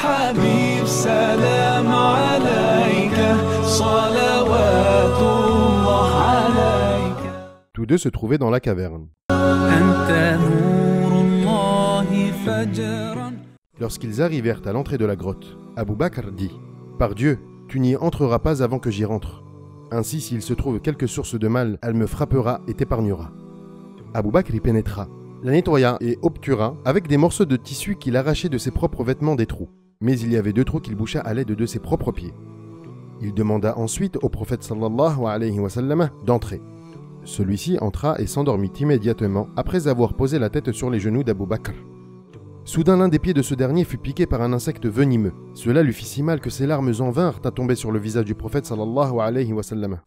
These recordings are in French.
حبيب سلام عليك صلوات الله عليك. Tous deux se trouvaient dans la caverne. أنت نور الله فجرا. Lorsqu'ils arrivèrent à l'entrée de la grotte, Abu Bakr dit « Par Dieu, tu n'y entreras pas avant que j'y rentre. Ainsi, s'il se trouve quelque source de mal, elle me frappera et t'épargnera. » Abu Bakr y pénétra, la nettoya et obtura avec des morceaux de tissu qu'il arrachait de ses propres vêtements des trous. Mais il y avait 2 trous qu'il boucha à l'aide de ses propres pieds. Il demanda ensuite au prophète sallallahu alayhi wa sallam d'entrer. Celui-ci entra et s'endormit immédiatement après avoir posé la tête sur les genoux d'Abu Bakr. Soudain, l'un des pieds de ce dernier fut piqué par un insecte venimeux. Cela lui fit si mal que ses larmes en vinrent à tomber sur le visage du prophète sallallahu alayhi wa sallam.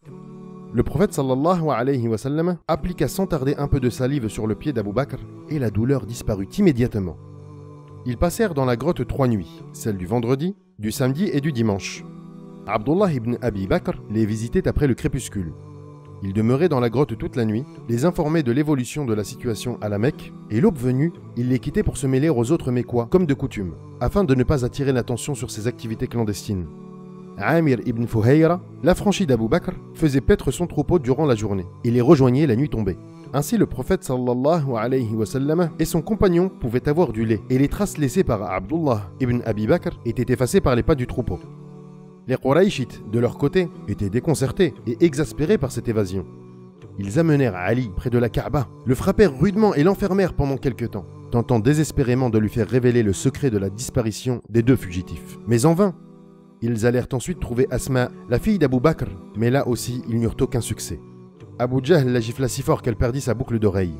Le prophète sallallahu alayhi wa sallam appliqua sans tarder un peu de salive sur le pied d'Abu Bakr et la douleur disparut immédiatement. Ils passèrent dans la grotte 3 nuits, celle du vendredi, du samedi et du dimanche. Abdullah ibn Abi Bakr les visitait après le crépuscule. Il demeurait dans la grotte toute la nuit, les informait de l'évolution de la situation à la Mecque, et l'aube venue, il les quittait pour se mêler aux autres Mécois, comme de coutume, afin de ne pas attirer l'attention sur ses activités clandestines. Amir ibn Fuhayra, l'affranchi d'Abu Bakr, faisait paître son troupeau durant la journée, et les rejoignait la nuit tombée. Ainsi le prophète sallallahu alayhi wa sallam et son compagnon pouvaient avoir du lait, et les traces laissées par Abdullah ibn Abi Bakr étaient effacées par les pas du troupeau. Les Qurayshites, de leur côté, étaient déconcertés et exaspérés par cette évasion. Ils amenèrent Ali près de la Kaaba, le frappèrent rudement et l'enfermèrent pendant quelque temps, tentant désespérément de lui faire révéler le secret de la disparition des 2 fugitifs. Mais en vain. Ils allèrent ensuite trouver Asma, la fille d'Abu Bakr, mais là aussi ils n'eurent aucun succès. Abu Jahl la gifla si fort qu'elle perdit sa boucle d'oreille.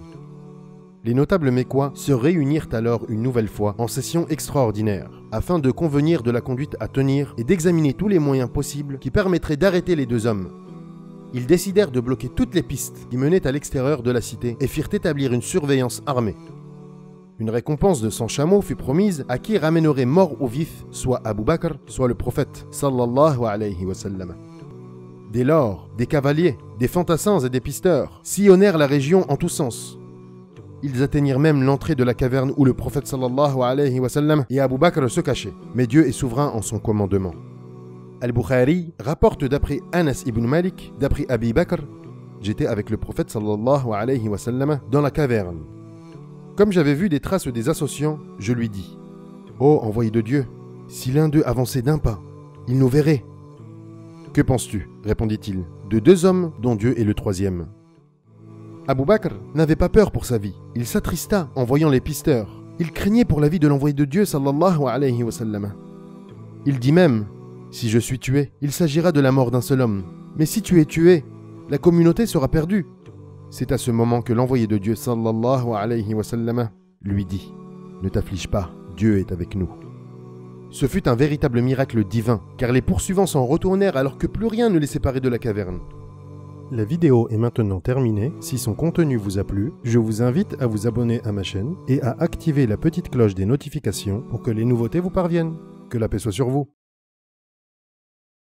Les notables mécois se réunirent alors une nouvelle fois en session extraordinaire, afin de convenir de la conduite à tenir et d'examiner tous les moyens possibles qui permettraient d'arrêter les 2 hommes. Ils décidèrent de bloquer toutes les pistes qui menaient à l'extérieur de la cité et firent établir une surveillance armée. Une récompense de 100 chameaux fut promise à qui ramènerait mort ou vif soit Abu Bakr, soit le prophète sallallahu alayhi wa sallam. Dès lors, des cavaliers, des fantassins et des pisteurs sillonnèrent la région en tous sens. Ils atteignirent même l'entrée de la caverne où le prophète sallallahu alayhi wa sallam et Abu Bakr se cachaient. Mais Dieu est souverain en son commandement. Al-Bukhari rapporte d'après Anas ibn Malik, d'après Abi Bakr, j'étais avec le prophète sallallahu alayhi wa sallam dans la caverne. Comme j'avais vu des traces des associants, je lui dis « Oh, envoyé de Dieu, si l'un d'eux avançait d'un pas, il nous verrait. » « Que penses-tu » répondit-il, « de 2 hommes dont Dieu est le 3e. » Abu Bakr n'avait pas peur pour sa vie. Il s'attrista en voyant les pisteurs. Il craignait pour la vie de l'envoyé de Dieu sallallahu alayhi wa sallam. Il dit même « Si je suis tué, il s'agira de la mort d'un seul homme. Mais si tu es tué, la communauté sera perdue. » C'est à ce moment que l'envoyé de Dieu sallallahu alayhi wa sallam lui dit « Ne t'afflige pas, Dieu est avec nous. » Ce fut un véritable miracle divin, car les poursuivants s'en retournèrent alors que plus rien ne les séparait de la caverne. La vidéo est maintenant terminée. Si son contenu vous a plu, je vous invite à vous abonner à ma chaîne et à activer la petite cloche des notifications pour que les nouveautés vous parviennent. Que la paix soit sur vous.